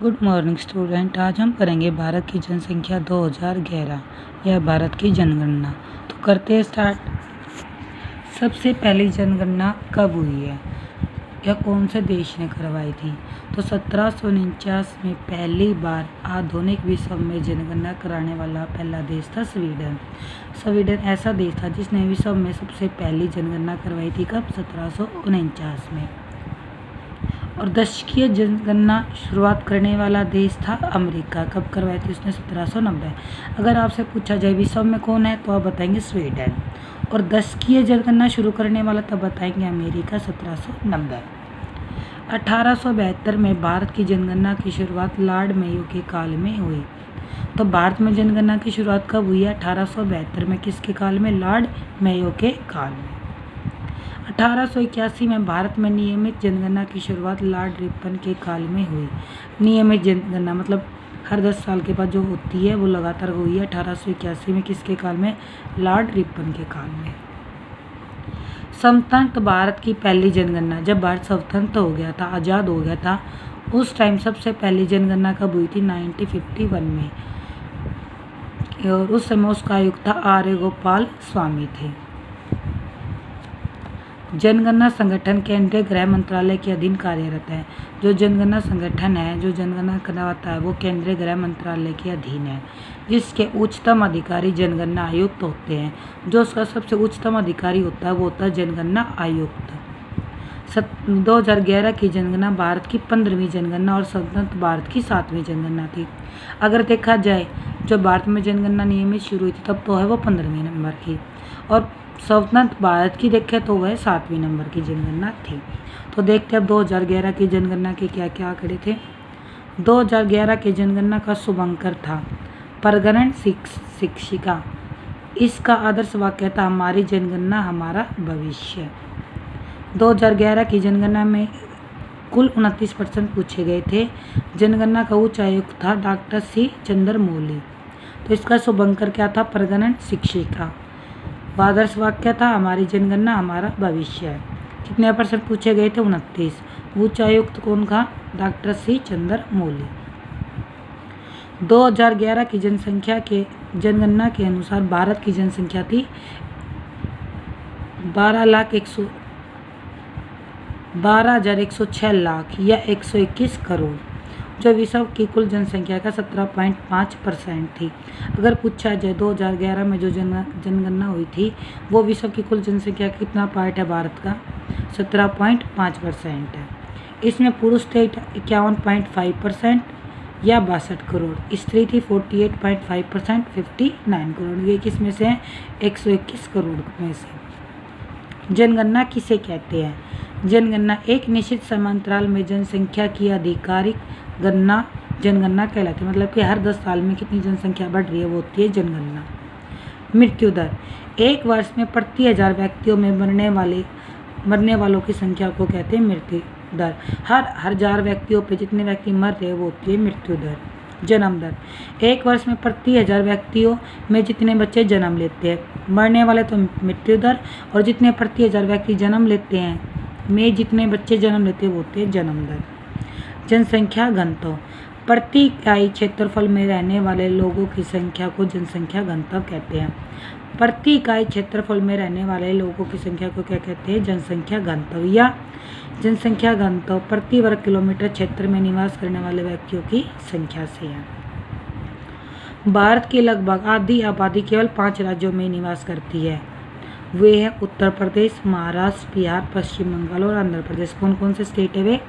Good morning student. आज हम करेंगे भारत की जनसंख्या 2011 या भारत की जनगणना। तो करते हैं स्टार्ट। सबसे पहली जनगणना कब हुई है या कौन से देश ने करवाई थी? तो 1749 में पहली बार आधुनिक विश्व में जनगणना कराने वाला पहला देश था स्वीडन। स्वीडन ऐसा देश था जिसने विश्व में सबसे पहली जनगणना करवाई थी। कब? 1749 में। और दशकीय जनगणना शुरुआत करने वाला देश था अमेरिका। कब करवाई थी उसने? 1790। अगर आपसे पूछा जाए विश्व में कौन है तो आप बताएंगे स्वीडन। और दशकीय जनगणना शुरू करने वाला तब बताएंगे अमेरिका, 1790। 1872 में भारत की जनगणना की शुरुआत लॉर्ड मेयो के काल में हुई। तो भारत में जनगणना की शुरुआत कब हुई है? 1872 में। किसके काल में? लॉर्ड मेयो के काल में। 1881 में भारत में नियमित जनगणना की शुरुआत लॉर्ड रिपन के काल में हुई। नियमित जनगणना मतलब हर 10 साल के बाद जो होती है वो लगातार हुई है। 1881 में। किसके काल में? लॉर्ड रिपन के काल में। स्वतंत्र भारत की पहली जनगणना, जब भारत स्वतंत्र हो गया था, आज़ाद हो गया था, उस टाइम सबसे पहली जनगणना कब हुई थी? 1951 में। और उस समय उसका आयुक्त था आर्य गोपाल स्वामी थे। जनगणना संगठन केंद्रीय गृह मंत्रालय के अधीन कार्यरत है। जो जनगणना संगठन है, जो जनगणना करवाता है, वो केंद्रीय गृह मंत्रालय के अधीन है, जिसके उच्चतम अधिकारी जनगणना आयुक्त होते हैं। जो उसका सबसे उच्चतम अधिकारी होता है वो होता है जनगणना आयुक्त। 2011 की जनगणना भारत की 15वीं जनगणना और स्वतंत्र भारत की 7वीं जनगणना थी। अगर देखा जाए जो भारत में जनगणना नियमित शुरू हुई थी तब तो है वो 15वीं नंबर की, और स्वतंत्र भारत की देखें तो वह 7वीं नंबर की जनगणना थी। तो देखते हैं अब 2011 की जनगणना के क्या क्या आंकड़े थे। 2011 की जनगणना का शुभांकर था प्रगणन शिक्षिका। इसका आदर्श वाक्य था हमारी जनगणना हमारा भविष्य। 2011 की जनगणना में कुल 29% पूछे गए थे। जनगणना का उच्च आयुक्त था डॉक्टर सी चंद्रमौली। तो इसका शुभांकर क्या था? प्रगणन शिक्षिका। आदर्श वाक्य था हमारी जनगणना हमारा भविष्य। कितने % पूछे गए थे? 29। उच्च आयुक्त कौन था? Doctor C Chandramouli. 2011 की जनगणना के अनुसार भारत की जनसंख्या थी 12,106 लाख या 121 करोड़, जो विश्व की कुल जनसंख्या का 17.5% थी। अगर पूछा जाए 2011 में जो जनगणना हुई थी वो विश्व की कुल जनसंख्या का कितना पार्ट है भारत का? 17.5% है। इसमें पुरुष थे 51.5% या 62 करोड़, स्त्री थी 48.5%, 59 करोड़। ये किस में से है? 121 करोड़ में से। जनगणना किसे कहते हैं? जनगणना एक निश्चित समयांतराल में जनसंख्या की आधिकारिक गणना जनगणना कहलाती है। मतलब कि हर 10 साल में कितनी जनसंख्या बढ़ रही है वो होती है जनगणना। मृत्यु दर, एक वर्ष में प्रति 1000 व्यक्तियों में मरने वालों की संख्या को कहते हैं मृत्यु दर। हर 1000 व्यक्तियों पे जितने व्यक्ति मर रहे हैं वो होती है मृत्यु दर। जन्म दर, एक वर्ष में प्रति 1000 व्यक्तियों में जितने बच्चे जन्म लेते हैं, मरने वाले तो मृत्यु दर, और जितने प्रति 1000 व्यक्ति जन्म लेते हैं में जितने बच्चे जन्म लेते हैं वो होते हैं जन्म दर। जनसंख्या घनत्व, प्रति इकाई क्षेत्रफल में रहने वाले लोगों की संख्या को जनसंख्या घनत्व कहते हैं। प्रति इकाई क्षेत्रफल में रहने वाले लोगों की संख्या को क्या कहते हैं? जनसंख्या घनत्व। या जनसंख्या घनत्व प्रति वर्ग किलोमीटर क्षेत्र में निवास करने वाले व्यक्तियों की संख्या से है। भारत की लगभग आधी आबादी केवल 5 राज्यों में निवास करती है। वे हैं उत्तर प्रदेश, महाराष्ट्र, बिहार, पश्चिम बंगाल और आंध्र प्रदेश। कौन कौन से स्टेट है वे?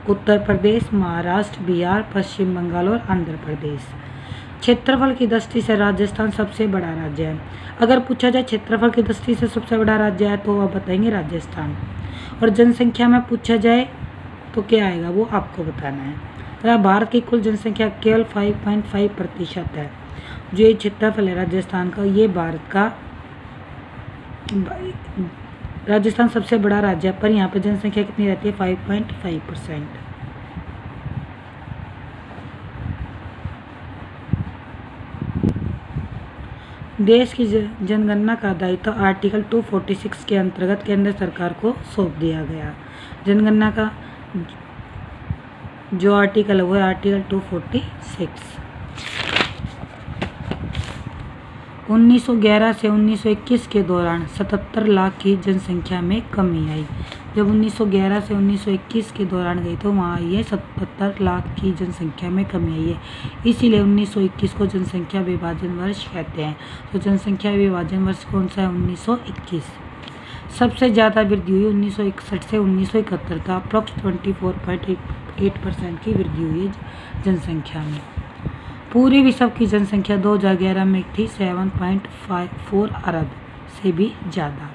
उत्तर प्रदेश, महाराष्ट्र, बिहार, पश्चिम बंगाल और आंध्र प्रदेश। क्षेत्रफल की दृष्टि से राजस्थान सबसे बड़ा राज्य है। अगर पूछा जाए क्षेत्रफल की दृष्टि से सबसे बड़ा राज्य है तो आप बताएंगे राजस्थान। और जनसंख्या में पूछा जाए तो क्या आएगा वो आपको बताना है। तो भारत की कुल जनसंख्या केवल 5.5% है। जो ये क्षेत्रफल है राजस्थान का, ये भारत का राजस्थान सबसे बड़ा राज्य है, पर यहाँ पे जनसंख्या कितनी रहती है? 5.5%। देश की जनगणना का दायित्व आर्टिकल 246 के अंतर्गत केंद्र सरकार को सौंप दिया गया। जनगणना का जो आर्टिकल है वो है आर्टिकल 246। 1911 से 1921 के दौरान 77 लाख की जनसंख्या में कमी आई। जब 1911 से 1921 के दौरान गई तो वहाँ आई है 77 लाख की जनसंख्या में कमी आई है, इसीलिए 1921 को जनसंख्या विभाजन वर्ष कहते हैं। तो जनसंख्या विभाजन वर्ष कौन सा है? 1921। सबसे ज़्यादा वृद्धि हुई 1961 से 1971 का अप्रॉक्स 24.8% की वृद्धि हुई है जनसंख्या में। पूरे विश्व की जनसंख्या 2011 में थी 7.54 अरब से भी ज़्यादा।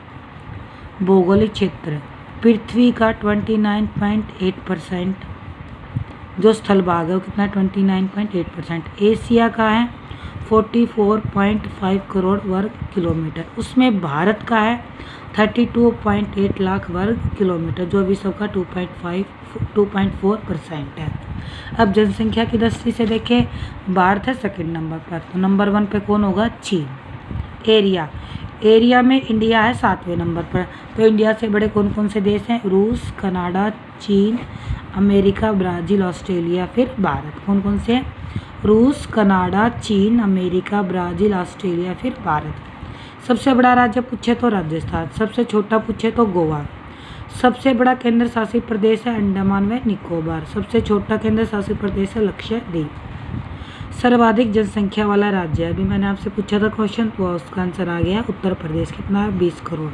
भौगोलिक क्षेत्र पृथ्वी का 29.8% जो स्थल भाग है वो कितना 29.8%। एशिया का है 44.5 करोड़ वर्ग किलोमीटर, उसमें भारत का है 32.8 लाख वर्ग किलोमीटर जो विश्व का 2.4% है। अब जनसंख्या की दृष्टि से देखें, भारत है सेकंड नंबर पर, तो नंबर 1 पे कौन होगा? चीन। एरिया में इंडिया है 7वें नंबर पर। तो इंडिया से बड़े कौन कौन से देश हैं? रूस, कनाडा, चीन, अमेरिका, ब्राज़ील, ऑस्ट्रेलिया, फिर भारत। कौन कौन से हैं? रूस, कनाडा, चीन, अमेरिका, ब्राज़ील, ऑस्ट्रेलिया, फिर भारत। सबसे बड़ा राज्य पूछे तो राजस्थान, सबसे छोटा पूछे तो गोवा। सबसे बड़ा केंद्र शासित प्रदेश है अंडमान व निकोबार, सबसे छोटा केंद्र शासित प्रदेश है लक्षद्वीप। सर्वाधिक जनसंख्या वाला राज्य, अभी मैंने आपसे पूछा था क्वेश्चन तो उसका आंसर आ गया उत्तर प्रदेश। कितना है? 20 करोड़।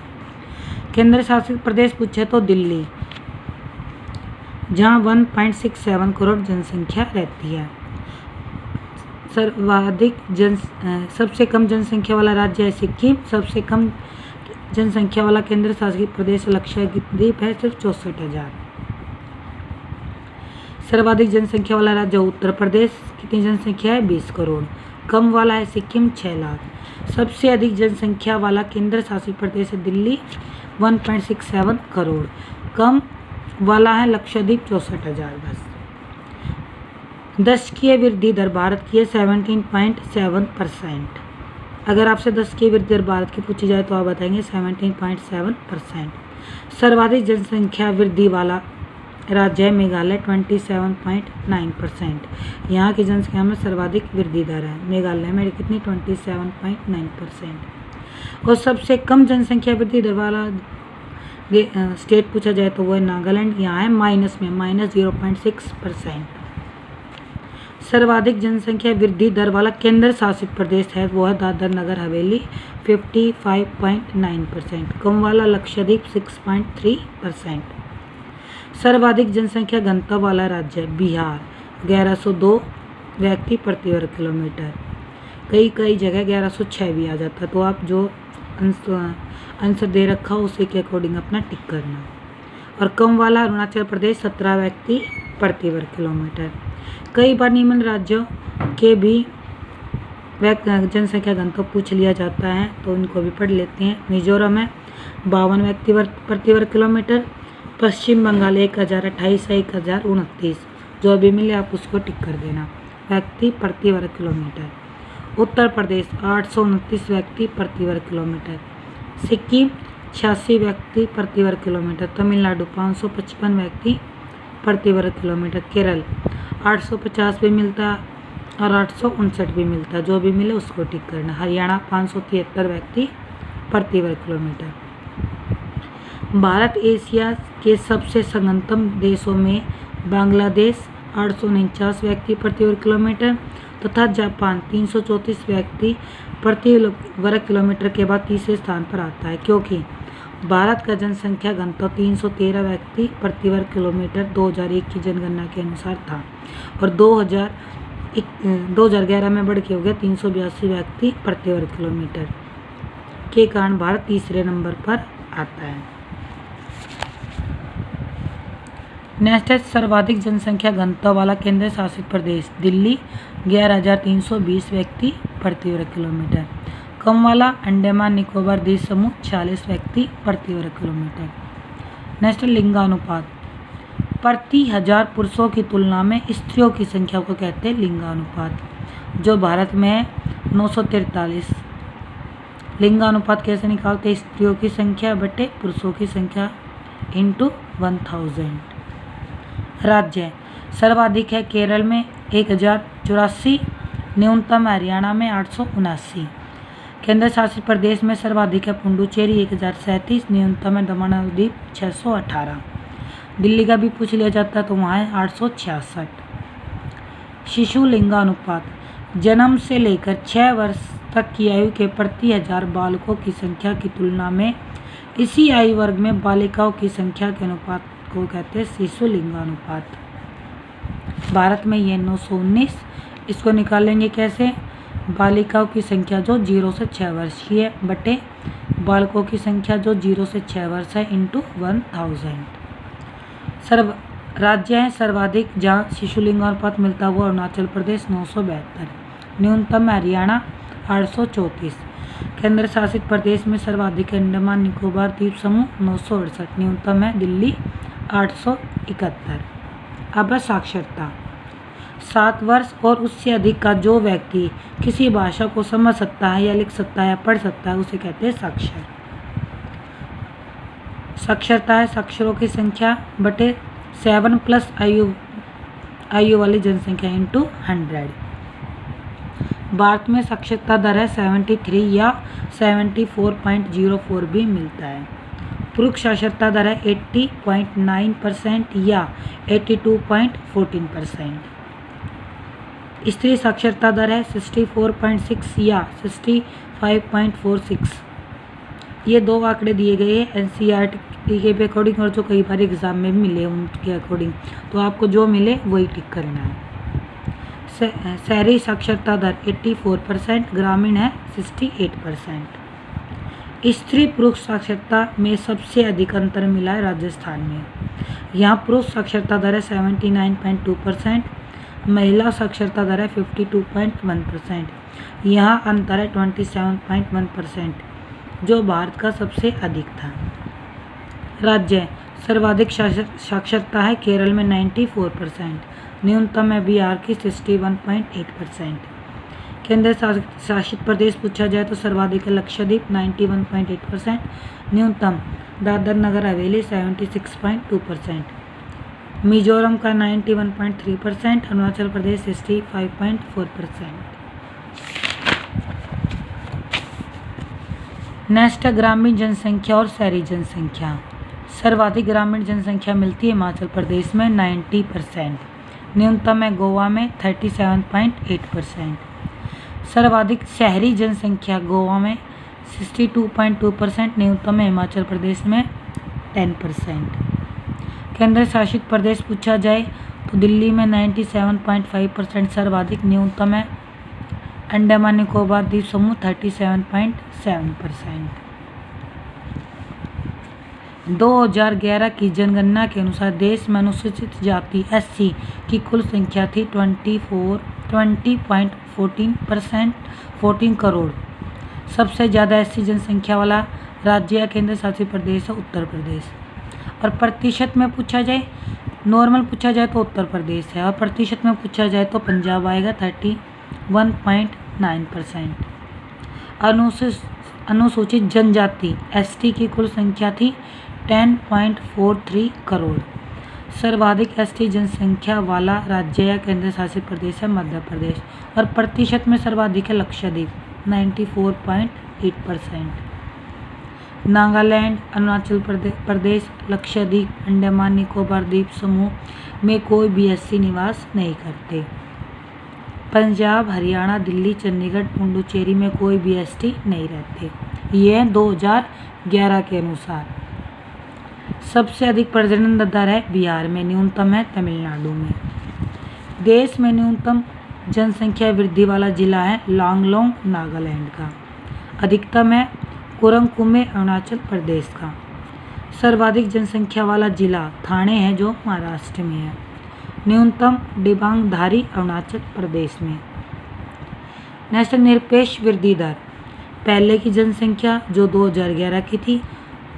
केंद्र शासित प्रदेश पूछे तो दिल्ली, जहां 1.67 करोड़ जनसंख्या रहती है। सबसे कम जनसंख्या वाला राज्य है सिक्किम, सबसे कम जनसंख्या वाला केंद्र शासित प्रदेश लक्षद्वीप है, सिर्फ 64,000। सर्वाधिक जनसंख्या वाला राज्य उत्तर प्रदेश, कितनी जनसंख्या है? 20 करोड़। कम वाला है सिक्किम 6 लाख। सबसे अधिक जनसंख्या वाला केंद्र शासित प्रदेश है दिल्ली 1.67 करोड़। कम वाला है लक्षद्वीप 64,000 बस। दशकीय वृद्धि दर भारत की है 17.7%। अगर आपसे दशकीय वृद्धि दर भारत की पूछी जाए तो आप बताएंगे 17.7%। सर्वाधिक जनसंख्या वृद्धि वाला राज्य है मेघालय 27.9%। यहाँ की जनसंख्या में सर्वाधिक वृद्धि दर है मेघालय में कितनी? 27.9%। और सबसे कम जनसंख्या वृद्धि दर वाला स्टेट पूछा जाए तो वो है नागालैंड, यहाँ है माइनस में -0.6%। सर्वाधिक जनसंख्या वृद्धि दर वाला केंद्र शासित प्रदेश है वो है दादर नगर हवेली 55.9%। कम वाला लक्षद्वीप 6.3%। सर्वाधिक जनसंख्या घनत्व वाला राज्य बिहार 1102 व्यक्ति प्रति वर्ग किलोमीटर। कई जगह 1106 भी आ जाता, तो आप जो आंसर दे रखा हो उसी के अकॉर्डिंग अपना टिक करना। और कम वाला अरुणाचल प्रदेश 17 व्यक्ति प्रति वर्ग किलोमीटर। कई बार निम्न राज्यों के भी जनसंख्या घनत्व पूछ लिया जाता है तो इनको भी पढ़ लेते हैं। मिजोरम है 52 व्यक्ति प्रति वर्ग किलोमीटर। पश्चिम बंगाल 1028 है 1029, जो भी मिले आप उसको टिक कर देना व्यक्ति प्रति वर्ग किलोमीटर। उत्तर प्रदेश 829 व्यक्ति प्रति वर्ग किलोमीटर। सिक्किम 86 व्यक्ति प्रति वर्ग किलोमीटर। तमिलनाडु 555 व्यक्ति प्रति वर्ग किलोमीटर। केरल 850 भी मिलता और 859 भी मिलता, जो भी मिले उसको टिक करना। हरियाणा 573 व्यक्ति प्रति वर्ग किलोमीटर। भारत एशिया के सबसे संगतम देशों में बांग्लादेश 849 व्यक्ति प्रति वर्ग किलोमीटर तथा जापान 334 व्यक्ति प्रति वर्ग किलोमीटर के बाद तीसरे स्थान पर आता है, क्योंकि भारत का जनसंख्या घनत्व 313 व्यक्ति प्रति वर्ग किलोमीटर 2001 की जनगणना के अनुसार था और 2011 में बढ़ के हो गया 382 व्यक्ति प्रति वर्ग किलोमीटर के कारण भारत तीसरे नंबर पर आता है। नेक्स्ट है सर्वाधिक जनसंख्या घनत्व वाला केंद्र शासित प्रदेश दिल्ली 11,320 व्यक्ति प्रति वर्ग किलोमीटर। कम वाला अंडमान निकोबार द्वीप समूह 46 व्यक्ति प्रति वर्ग किलोमीटर। नेक्स्ट लिंगानुपात, प्रति 1000 पुरुषों की तुलना में स्त्रियों की संख्या को कहते हैं लिंगानुपात, जो भारत में है 943। लिंगानुपात कैसे निकालते हैं? स्त्रियों की संख्या बटे पुरुषों की संख्या इंटू 1000। राज्य सर्वाधिक है केरल में 1084, न्यूनतम हरियाणा में 879। केंद्र शासित प्रदेश में सर्वाधिक है पुडुचेरी 1037, न्यूनतम है दमन और दीव 618। दिल्ली का भी पूछ लिया जाता है तो वहाँ है 866। शिशु लिंगानुपात, जन्म से लेकर 6 वर्ष तक की आयु के प्रति 1000 बालकों की संख्या की तुलना में इसी आयु वर्ग में बालिकाओं की संख्या के अनुपात को कहते हैं शिशु लिंगानुपात। भारत में ये 919। इसको निकालेंगे कैसे? बालिकाओं की संख्या जो 0 से 6 वर्ष की है बटे बालकों की संख्या जो 0 से 6 वर्ष है इंटू 1000। राज्य है सर्वाधिक जहाँ शिशु लिंगानुपात मिलता हुआ अरुणाचल प्रदेश 972, न्यूनतम हरियाणा 834। केंद्र शासित प्रदेश में सर्वाधिक अंडमान निकोबार द्वीप समूह 968, न्यूनतम है दिल्ली 871। अब साक्षरता, 7 वर्ष और उससे अधिक का जो व्यक्ति किसी भाषा को समझ सकता है या लिख सकता है या पढ़ सकता है उसे कहते हैं साक्षर। साक्षरता है साक्षरों की संख्या बटे 7+ आयु वाली जनसंख्या इंटू 100। भारत में साक्षरता दर है 73 या 74.04 भी मिलता है। पुरुष साक्षरता दर है 80.9% या 82.14%। स्त्री साक्षरता दर है 64.6 या 65.46। ये 2 आंकड़े दिए गए हैं एनसीईआरटी के अकॉर्डिंग और जो कई बार एग्जाम में भी मिले उनके अकॉर्डिंग, तो आपको जो मिले वही टिक करना है। शहरी साक्षरता दर 84%, ग्रामीण है 68%। स्त्री पुरुष साक्षरता में सबसे अधिक अंतर मिला है राजस्थान में। यहाँ पुरुष साक्षरता दर है 79.2%, महिला साक्षरता दर है 52.1%। यहाँ अंतर है 27.1%, जो भारत का सबसे अधिक था। राज्य सर्वाधिक साक्षरता है केरल में 94%, न्यूनतम है बिहार की 61.8%। केंद्र शासित प्रदेश पूछा जाए तो सर्वाधिक है लक्षद्वीप 91.8%, न्यूनतम दादर नगर हवेली 76.2%, मिजोरम का 91.3%, अरुणाचल प्रदेश 65.4%। नेक्स्ट ग्रामीण जनसंख्या और शहरी जनसंख्या। सर्वाधिक ग्रामीण जनसंख्या मिलती है हिमाचल प्रदेश में 90%, न्यूनतम है गोवा में 37.8%। सर्वाधिक शहरी जनसंख्या गोवा में 62.2%, न्यूनतम है हिमाचल प्रदेश में 10%। केंद्र शासित प्रदेश पूछा जाए तो दिल्ली में 97.5% सर्वाधिक, न्यूनतम है अंडमान निकोबार द्वीप समूह 37.7%। 2011 की जनगणना के अनुसार देश में अनुसूचित जाति SC की कुल संख्या थी 20.14 करोड़। सबसे ज़्यादा SC जनसंख्या वाला राज्य या केंद्र शासित प्रदेश है उत्तर प्रदेश। और प्रतिशत में पूछा जाए, नॉर्मल पूछा जाए तो उत्तर प्रदेश है, और प्रतिशत में पूछा जाए तो पंजाब आएगा 31.9%। अनुसूचित जनजाति ST की कुल संख्या थी 10.43 करोड़। सर्वाधिक ST जनसंख्या वाला राज्य या केंद्र शासित प्रदेश है मध्य प्रदेश, और प्रतिशत में सर्वाधिक है लक्षद्वीप 94.8%। नागालैंड, अरुणाचल प्रदेश, लक्षद्वीप, अंडमान निकोबार द्वीप समूह में कोई भी SC निवास नहीं करते। पंजाब, हरियाणा, दिल्ली, चंडीगढ़, पुडुचेरी में कोई भी ST नहीं रहते। ये 2011 के अनुसार। सबसे अधिक प्रजनन दर है बिहार में, न्यूनतम है तमिलनाडु में। देश में न्यूनतम जनसंख्या वृद्धि वाला जिला है लांगलोंग नागालैंड का। अधिकतम है कुरंकुमे अरुणाचल प्रदेश का। सर्वाधिक जनसंख्या वाला जिला ठाणे है जो महाराष्ट्र में है। न्यूनतम दिबांग धारी अरुणाचल प्रदेश में। नेक्स्ट निरपेक्ष वृद्धि दर, पहले की जनसंख्या जो 2011 की थी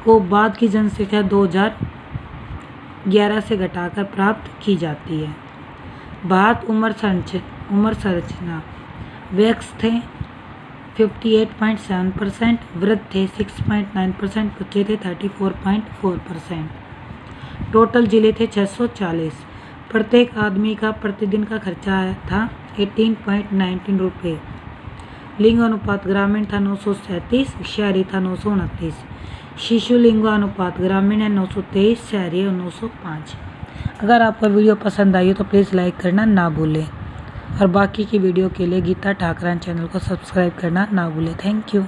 को बाद की जनसंख्या 2011 से घटाकर प्राप्त की जाती है। भारत उम्र संरचना, वयस्क थे 58.7%, वृद्ध थे 6.9%, बच्चे थे 34.4%। टोटल जिले थे 640, प्रत्येक आदमी का प्रतिदिन का खर्चा था 18.19 रुपये। लिंग अनुपात ग्रामीण था 937, शहरी था 929। शिशु लिंग अनुपात ग्रामीण है 923, शहरी है 905। अगर आपको वीडियो पसंद आई हो तो प्लीज़ लाइक करना ना भूलें और बाकी की वीडियो के लिए गीता ठाकरान चैनल को सब्सक्राइब करना ना भूलें। Thank you.